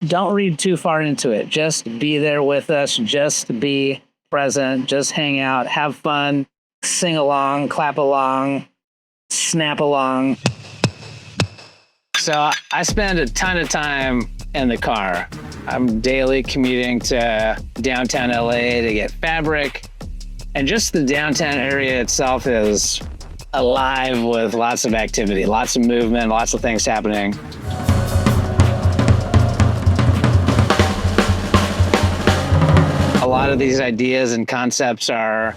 don't read too far into it. Just be there with us. Just be present. Just hang out, have fun, sing along, clap along, snap along. So I spend a ton of time in the car. I'm daily commuting to downtown LA to get fabric. And just the downtown area itself is alive with lots of activity, lots of movement, lots of things happening. A lot of these ideas and concepts are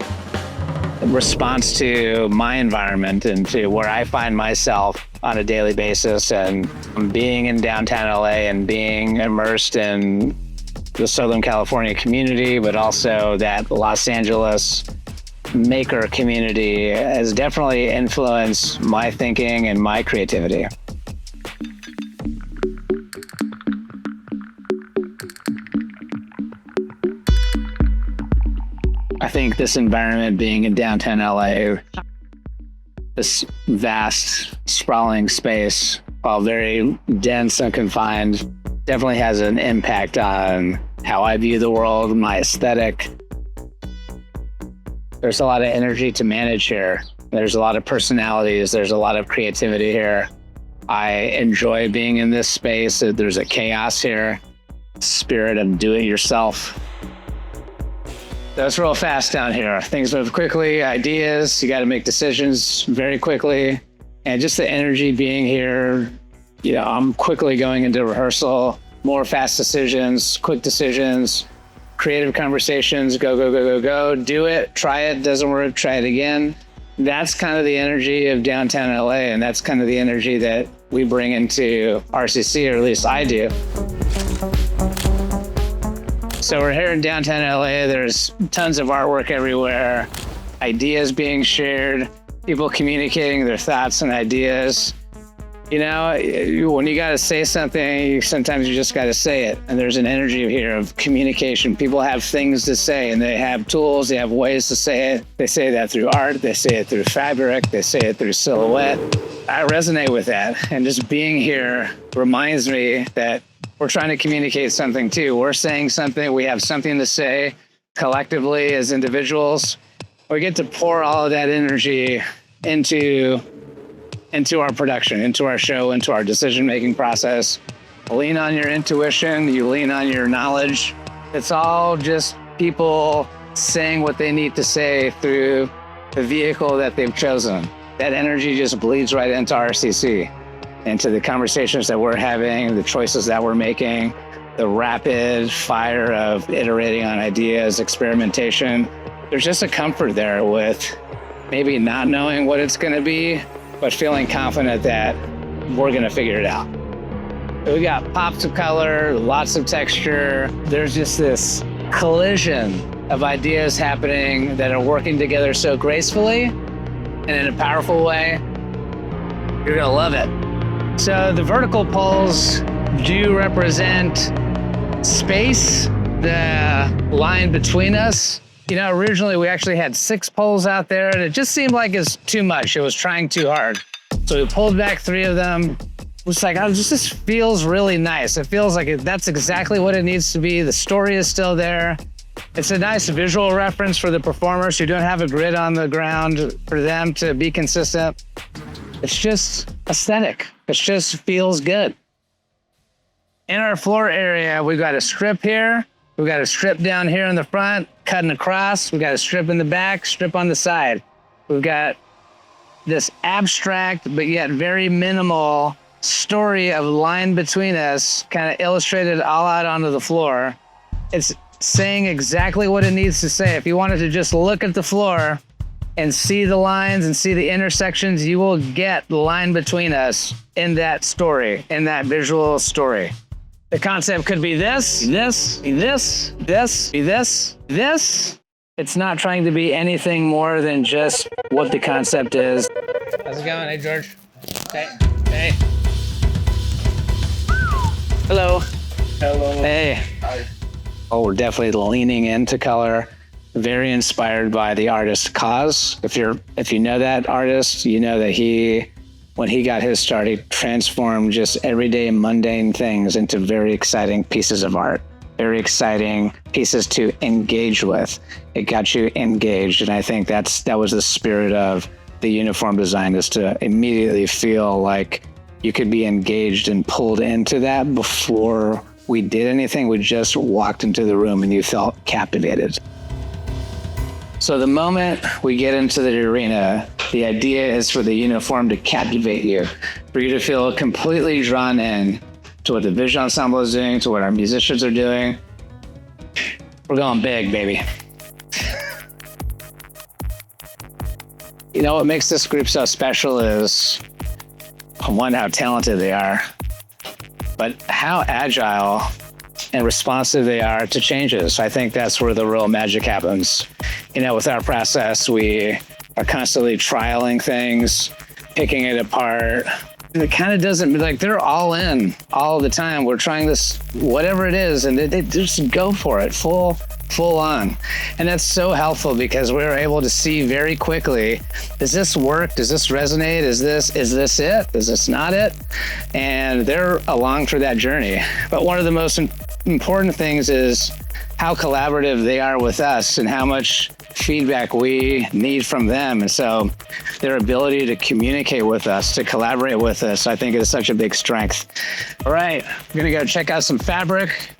a response to my environment and to where I find myself on a daily basis. And being in downtown LA and being immersed in the Southern California community, but also that Los Angeles maker community has definitely influenced my thinking and my creativity. I think this environment being in downtown LA, this vast, sprawling space, while very dense and confined, definitely has an impact on how I view the world, my aesthetic. There's a lot of energy to manage here. There's a lot of personalities. There's a lot of creativity here. I enjoy being in this space. There's a chaos here, spirit of do-it-yourself. It's real fast down here. Things move quickly, ideas, you got to make decisions very quickly. And just the energy being here, you know, I'm quickly going into rehearsal, more fast decisions, quick decisions, creative conversations, go, go, go, go, go, do it, try it, doesn't work, try it again. That's kind of the energy of downtown LA, and that's kind of the energy that we bring into RCC, or at least I do. So we're here in downtown LA. There's tons of artwork everywhere, ideas being shared, people communicating their thoughts and ideas. You know, when you got to say something, sometimes you just got to say it. And there's an energy here of communication. People have things to say, and they have tools, they have ways to say it. They say that through art, they say it through fabric, they say it through silhouette. I resonate with that. And just being here reminds me that we're trying to communicate something too. We're saying something, we have something to say collectively as individuals. We get to pour all of that energy into our production, into our show, into our decision-making process. Lean on your intuition, you lean on your knowledge. It's all just people saying what they need to say through the vehicle that they've chosen. That energy just bleeds right into RCC, into the conversations that we're having, the choices that we're making, the rapid fire of iterating on ideas, experimentation. There's just a comfort there with maybe not knowing what it's going to be, but feeling confident that we're going to figure it out. We got pops of color, lots of texture. There's just this collision of ideas happening that are working together so gracefully and in a powerful way. You're going to love it. So the vertical poles do represent space, the line between us. You know, originally we actually had 6 poles out there, and it just seemed like it's too much. It was trying too hard. So we pulled back 3 of them. It's like, oh, this just feels really nice. It feels like that's exactly what it needs to be. The story is still there. It's a nice visual reference for the performers who don't have a grid on the ground for them to be consistent. It's just aesthetic. It just feels good. In our floor area, we've got a strip here. We've got a strip down here in the front, cutting across. We've got a strip in the back, strip on the side. We've got this abstract, but yet very minimal story of line between us, kind of illustrated all out onto the floor. It's saying exactly what it needs to say. If you wanted to just look at the floor and see the lines and see the intersections, you will get the line between us in that story, in that visual story. The concept could be this, this, this, this, this, this. It's not trying to be anything more than just what the concept is. How's it going? Hey, George. Hey. Hey. Hello. Hello. Hey. Hi. Oh, we're definitely leaning into color. Very inspired by the artist Cause. If you know that artist, you know that he when he got his start, he transformed just everyday mundane things into very exciting pieces of art, very exciting pieces to engage with. It got you engaged. And I think that was the spirit of the uniform design, is to immediately feel like you could be engaged and pulled into that before we did anything. We just walked into the room and you felt captivated. So the moment we get into the arena, the idea is for the uniform to captivate you, for you to feel completely drawn in to what the visual ensemble is doing, to what our musicians are doing. We're going big, baby. You know what makes this group so special is, one, how talented they are, but how agile and responsive they are to changes. I think that's where the real magic happens. You know, with our process, we are constantly trialing things, picking it apart. And it kind of doesn't, like, they're all in all the time. We're trying this, whatever it is, and they just go for it full on. And that's so helpful because we're able to see very quickly, does this work? Does this resonate? Is this it? Is this not it? And they're along for that journey. But one of the most important things is how collaborative they are with us and how much feedback we need from them. And so their ability to communicate with us, to collaborate with us, I think is such a big strength. All right, we're gonna go check out some fabric.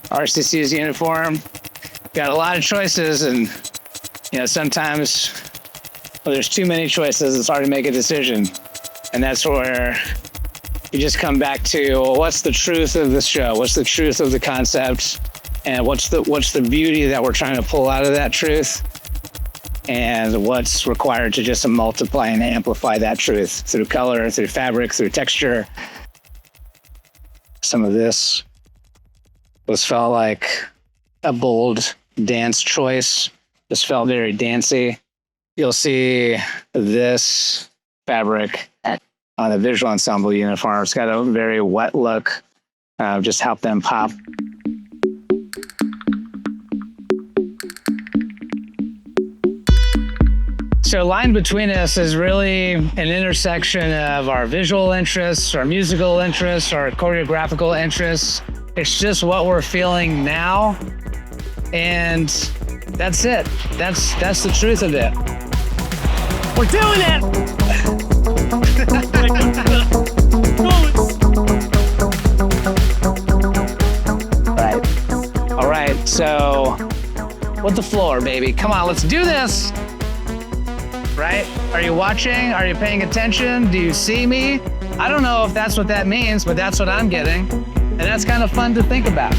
RCC's uniform. Got a lot of choices, and you know, sometimes there's too many choices, it's hard to make a decision. And that's where you just come back to, well, what's the truth of the show? What's the truth of the concept? And what's the beauty that we're trying to pull out of that truth? And what's required to just multiply and amplify that truth through color, through fabric, through texture. Some of this felt like a bold dance choice. This felt very dancey. You'll see this fabric on the visual ensemble uniform. It's got a very wet look, just help them pop. So line between us is really an intersection of our visual interests, our musical interests, our choreographical interests. It's just what we're feeling now. And that's it. That's the truth of it. We're doing it! All right, so with the floor, baby. Come on, let's do this. Right? Are you watching? Are you paying attention? Do you see me? I don't know if that's what that means, but that's what I'm getting. And that's kind of fun to think about.